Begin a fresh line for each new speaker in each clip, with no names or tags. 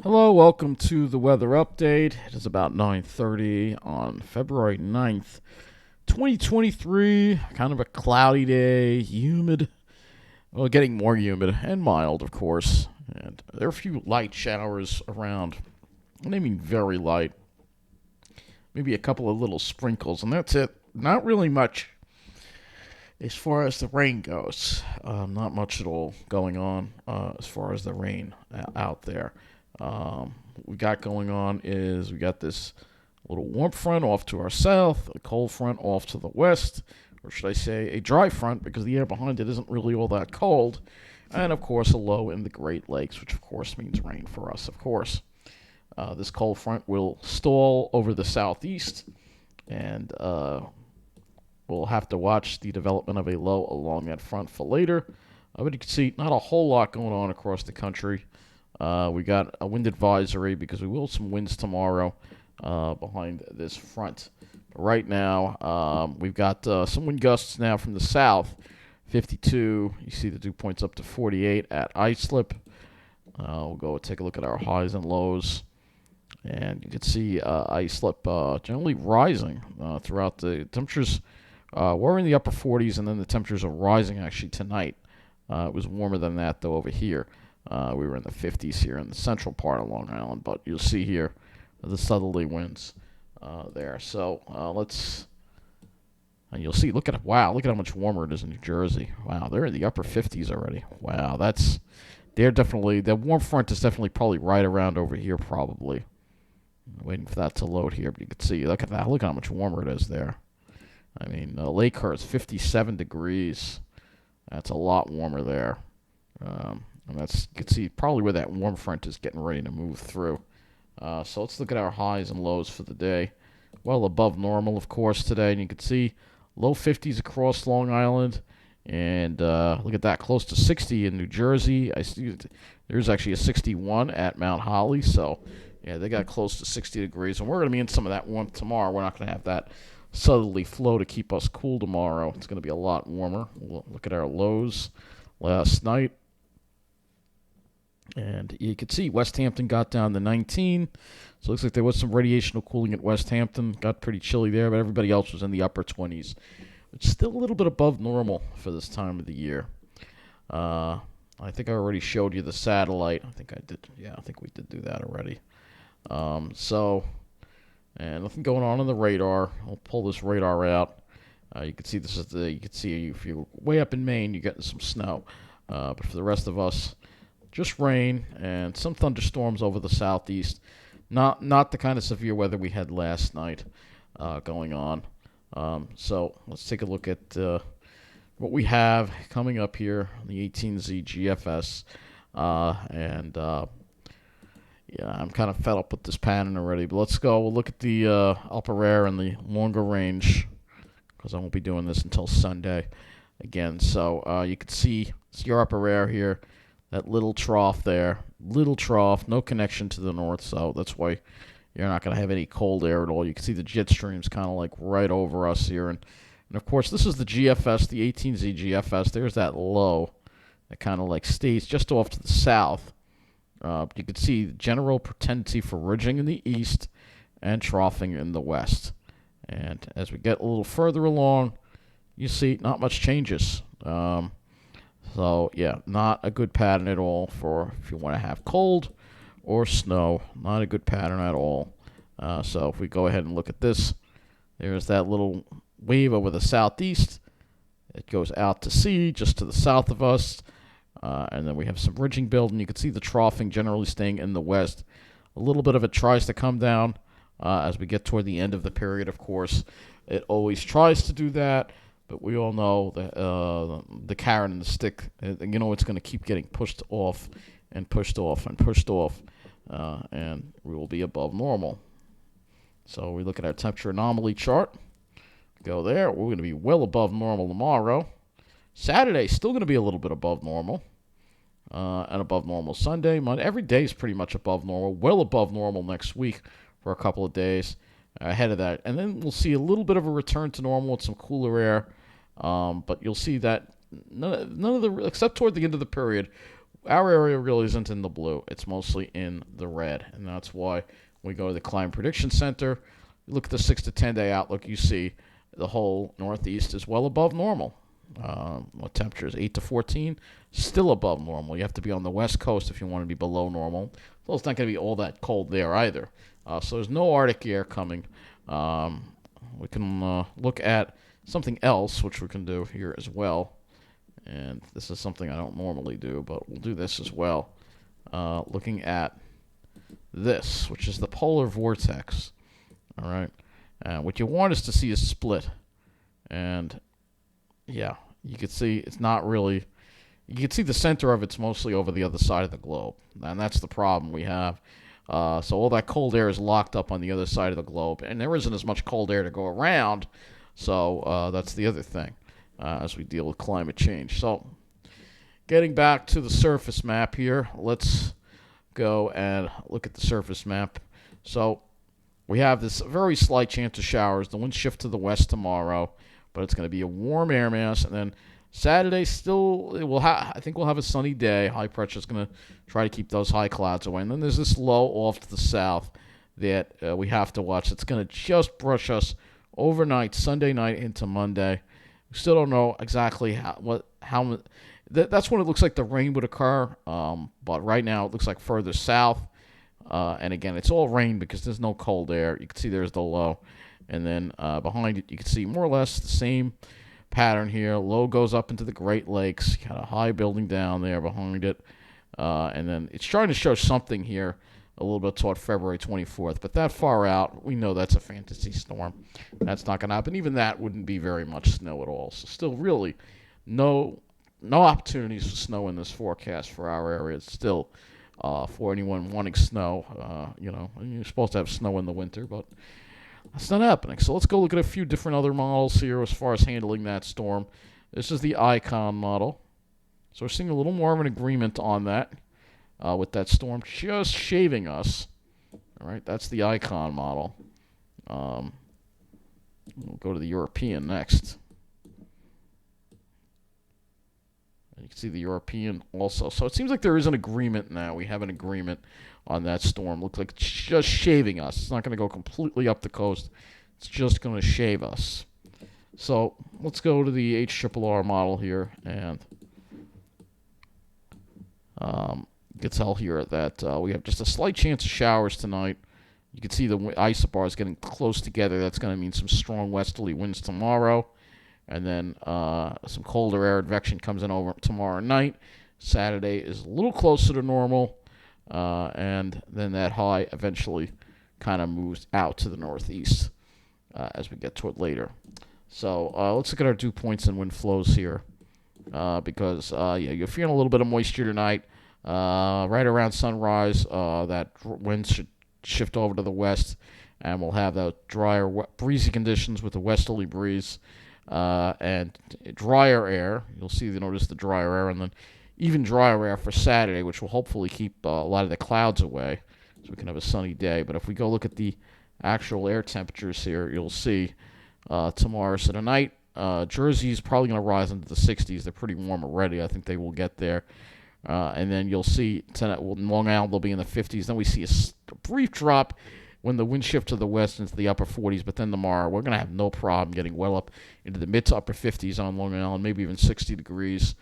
Hello, welcome to the weather update. It is about 9:30 on February 9th, 2023. Kind of a cloudy day, humid. Well, getting more humid and mild, of course. And there are a few light showers around. And I mean very light. Maybe a couple of little sprinkles, and that's it. Not really much as far as the rain goes. Not much at all going on as far as the rain out there. What we got going on is we got this little warm front off to our south, a cold front off to the west, or should I say a dry front because the air behind it isn't really all that cold, and of course a low in the Great Lakes, which of course means rain for us, of course. This cold front will stall over the southeast, and we'll have to watch the development of a low along that front for later. But you can see not a whole lot going on across the country. We got a wind advisory because we will have some winds tomorrow behind this front. But right now, we've got some wind gusts now from the south, 52. You see the dew points up to 48 at Islip. We'll go take a look at our highs and lows. And you can see Islip generally rising throughout the temperatures. We're in the upper 40s, and then the temperatures are rising actually tonight. It was warmer than that, though, over here. We were in the 50s here in the central part of Long Island, but you'll see here the southerly winds there. So and you'll see, look at how much warmer it is in New Jersey. Wow, they're in the upper 50s already. Wow, the warm front is definitely probably right around over here probably. Waiting for that to load here, but you can see, look at that, look at how much warmer it is there. I mean, Lakehurst, 57 degrees. That's a lot warmer there. And you can see probably where that warm front is getting ready to move through. So let's look at our highs and lows for the day. Well above normal, of course, today. And you can see low 50s across Long Island. And look at that, close to 60 in New Jersey. I see there's actually a 61 at Mount Holly. So, yeah, they got close to 60 degrees. And we're going to be in some of that warmth tomorrow. We're not going to have that southerly flow to keep us cool tomorrow. It's going to be a lot warmer. We'll look at our lows last night. And you can see West Hampton got down to 19. So it looks like there was some radiational cooling at West Hampton. Got pretty chilly there, but everybody else was in the upper 20s. It's still a little bit above normal for this time of the year. I think I already showed you the satellite. I think I did. Yeah, I think we did do that already. And nothing going on the radar. I'll pull this radar out. You can see you can see if you're way up in Maine, you're getting some snow. But for the rest of us, just rain and some thunderstorms over the southeast. Not the kind of severe weather we had last night going on. So let's take a look at what we have coming up here on the 18Z GFS. Yeah, I'm kind of fed up with this pattern already. But let's go. We'll look at the upper air and the longer range because I won't be doing this until Sunday again. So you can see it's your upper air here. That little trough there, no connection to the north, so that's why you're not going to have any cold air at all. You can see the jet streams kind of like right over us here. And of course, this is the GFS, the 18Z GFS. There's that low that kind of like stays just off to the south. You can see the general tendency for ridging in the east and troughing in the west. And as we get a little further along, you see not much changes. So, yeah, not a good pattern at all for if you want to have cold or snow. Not a good pattern at all. So if we go ahead and look at this, there's that little wave over the southeast. It goes out to sea just to the south of us. And then we have some ridging build, and you can see the troughing generally staying in the west. A little bit of it tries to come down as we get toward the end of the period, of course. It always tries to do that. But we all know the carrot and the stick, it's going to keep getting pushed off and pushed off and pushed off, and we will be above normal. So we look at our temperature anomaly chart. Go there. We're going to be well above normal tomorrow. Saturday, still going to be a little bit above normal, and above normal Sunday. Monday, every day is pretty much above normal, well above normal next week for a couple of days ahead of that. And then we'll see a little bit of a return to normal with some cooler air. But you'll see that none of the except toward the end of the period, our area really isn't in the blue. It's mostly in the red, and that's why we go to the Climate Prediction Center. Look at the 6 to 10 day outlook. You see the whole Northeast is well above normal. What temperature is 8 to 14? Still above normal. You have to be on the West Coast if you want to be below normal. Well, it's not going to be all that cold there either. So there's no Arctic air coming. We can look at something else, which we can do here as well. And this is something I don't normally do, but we'll do this as well. Looking at this, which is the polar vortex. All right. What you want is to see a split. And yeah, you can see it's not really. You can see the center of it's mostly over the other side of the globe. And that's the problem we have. So all that cold air is locked up on the other side of the globe. And there isn't as much cold air to go around. So that's the other thing as we deal with climate change. So getting back to the surface map here, let's go and look at the surface map. So we have this very slight chance of showers. The winds shift to the west tomorrow, but it's going to be a warm air mass. And then Saturday, I think we'll have a sunny day. High pressure is going to try to keep those high clouds away. And then there's this low off to the south that we have to watch. It's going to just brush us overnight, Sunday night into Monday. We still don't know exactly how. That's when it looks like the rain would occur. But right now it looks like further south. And again, it's all rain because there's no cold air. You can see there's the low. And then behind it, you can see more or less the same pattern here. Low goes up into the Great Lakes. You got a high building down there behind it. And then it's trying to show something here a little bit toward February 24th. But that far out, we know that's a fantasy storm. That's not going to happen. Even that wouldn't be very much snow at all. So still really no opportunities for snow in this forecast for our area. It's still for anyone wanting snow. You're supposed to have snow in the winter, but that's not happening. So let's go look at a few different other models here as far as handling that storm. This is the Icon model. So we're seeing a little more of an agreement on that with that storm just shaving us. All right, that's the Icon model. We'll go to the European next. And you can see the European also. So it seems like there is an agreement now. We have an agreement on that storm. Looks like it's just shaving us. It's not going to go completely up the coast. It's just going to shave us. So let's go to the HRRR model here. And you can tell here that we have just a slight chance of showers tonight. You can see the isobars getting close together. That's going to mean some strong westerly winds tomorrow. And then some colder air advection comes in over tomorrow night. Saturday is a little closer to normal. And then that high eventually kind of moves out to the northeast as we get toward later. So let's look at our dew points and wind flows here. Because you're feeling a little bit of moisture tonight. Right around sunrise, that wind should shift over to the west. And we'll have the drier, breezy conditions with a westerly breeze. And drier air. Notice the drier air, and then even drier air for Saturday, which will hopefully keep a lot of the clouds away, so we can have a sunny day. But if we go look at the actual air temperatures here, you'll see tomorrow. So tonight, Jersey is probably going to rise into the 60s. They're pretty warm already. I think they will get there. And then you'll see tonight, in Long Island, they'll be in the 50s. Then we see a brief drop when the wind shifts to the west into the upper 40s. But then tomorrow, we're going to have no problem getting well up into the mid to upper 50s on Long Island, maybe even 60 degrees,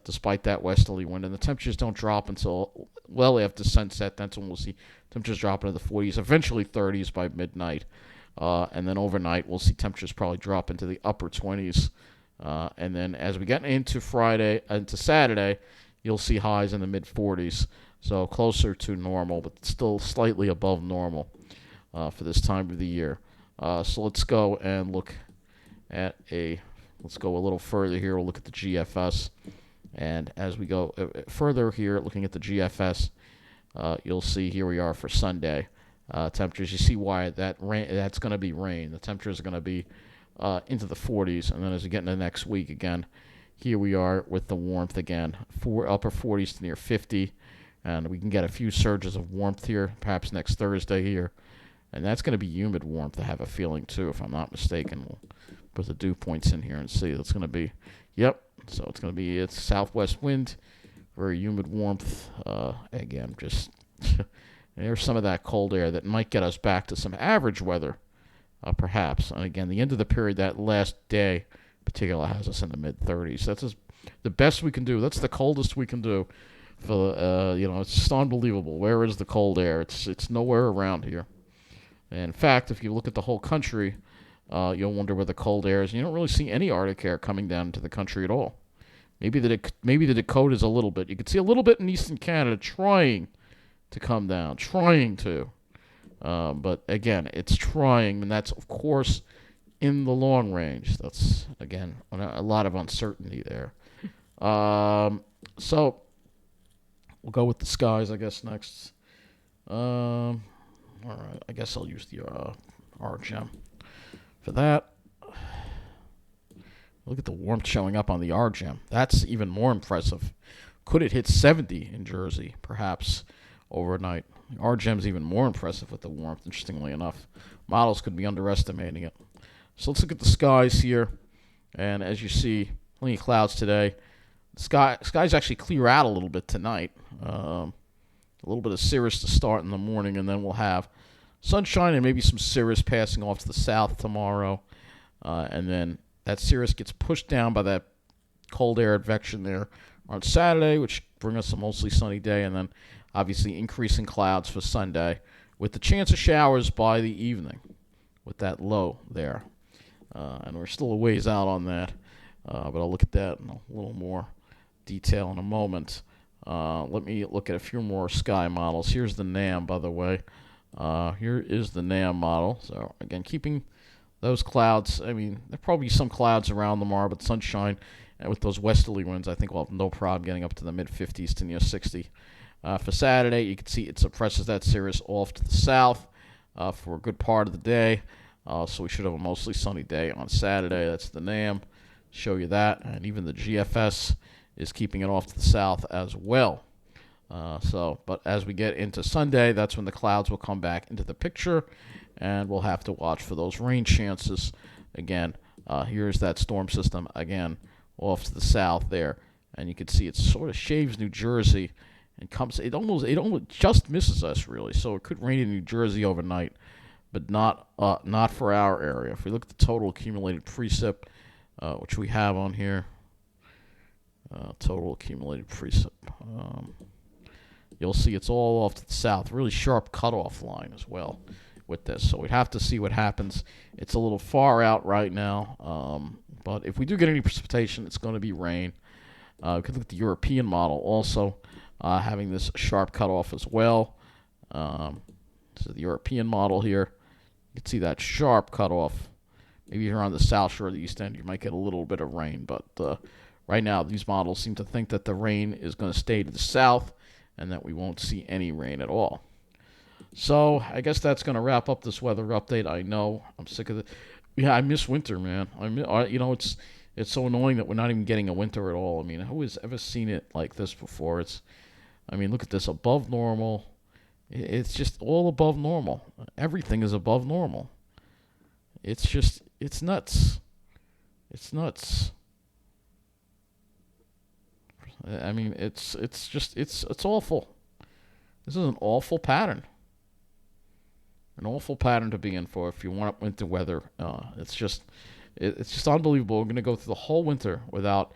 despite that westerly wind. And the temperatures don't drop until well after sunset. That's when we'll see temperatures drop into the 40s, eventually 30s by midnight. And then overnight, we'll see temperatures probably drop into the upper 20s. And then as we get into Saturday, you'll see highs in the mid 40s. So closer to normal, but still slightly above normal for this time of the year. So let's go and look at let's go a little further here. We'll look at the GFS. And as we go further here, looking at the GFS, you'll see here we are for Sunday. Temperatures, you see why that's going to be rain. The temperatures are going to be into the 40s. And then as we get into next week again, here we are with the warmth again. Upper 40s to near 50. And we can get a few surges of warmth here, perhaps next Thursday here. And that's going to be humid warmth, I have a feeling, too, if I'm not mistaken. We'll put the dew points in here and see. It's going to be, so it's going to be southwest wind very humid warmth. Again, just there's some of that cold air that might get us back to some average weather, perhaps. And again, the end of the period, that last day in particular, has us in the mid-30s. That's the best we can do. That's the coldest we can do. It's just unbelievable. Where is the cold air? It's nowhere around here. And in fact, if you look at the whole country, you'll wonder where the cold air is. And you don't really see any Arctic air coming down into the country at all. Maybe the Dakotas a little bit. You can see a little bit in eastern Canada trying to come down, trying to. But again, it's trying, and that's of course in the long range. That's again a lot of uncertainty there. So we'll go with the skies, I guess, next. All right, I guess I'll use the RGM for that. Look at the warmth showing up on the RGM. That's even more impressive. Could it hit 70 in Jersey, perhaps, overnight? The RGM's even more impressive with the warmth, interestingly enough. Models could be underestimating it. So let's look at the skies here. And as you see, plenty of clouds today. The skies actually clear out a little bit tonight. A little bit of cirrus to start in the morning, and then we'll have sunshine and maybe some cirrus passing off to the south tomorrow. And then that cirrus gets pushed down by that cold air advection there on Saturday, which brings us a mostly sunny day, and then obviously increasing clouds for Sunday with the chance of showers by the evening with that low there. And we're still a ways out on that, but I'll look at that in a little more detail in a moment. Let me look at a few more sky models. Here's the NAM, by the way. Here is the NAM model. So, again, keeping those clouds, I mean, there'll probably be some clouds around tomorrow, but sunshine, and with those westerly winds, I think we'll have no problem getting up to the mid-50s to near 60. For Saturday, you can see it suppresses that cirrus off to the south for a good part of the day. So we should have a mostly sunny day on Saturday. That's the NAM. Show you that. And even the GFS is keeping it off to the south as well. But as we get into Sunday, that's when the clouds will come back into the picture, and we'll have to watch for those rain chances. Again, here's that storm system again off to the south there, and you can see it sort of shaves New Jersey and comes. It almost just misses us really. So it could rain in New Jersey overnight, but not for our area. If we look at the total accumulated precip, which we have on here, total accumulated precip. You'll see it's all off to the south. Really sharp cutoff line as well with this. So we'd have to see what happens. It's a little far out right now. But if we do get any precipitation, it's going to be rain. We could look at the European model also having this sharp cutoff as well. This is the European model here. You can see that sharp cutoff. Maybe here on the south shore of the east end, you might get a little bit of rain. But right now, these models seem to think that the rain is going to stay to the south and that we won't see any rain at all. So I guess that's going to wrap up this weather update. I know I'm sick of it. Yeah, I miss winter, man. It's so annoying that we're not even getting a winter at all. I mean, who has ever seen it like this before? Look at this, above normal. It's just all above normal. Everything is above normal. It's nuts. It's nuts. I mean, it's awful. This is an awful pattern. An awful pattern to be in for if you want winter weather. It's just unbelievable. We're going to go through the whole winter without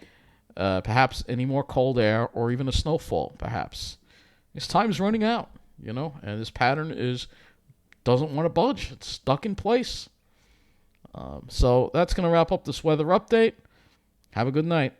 perhaps any more cold air or even a snowfall, perhaps. This time's running out, and this pattern doesn't want to budge. It's stuck in place. So that's going to wrap up this weather update. Have a good night.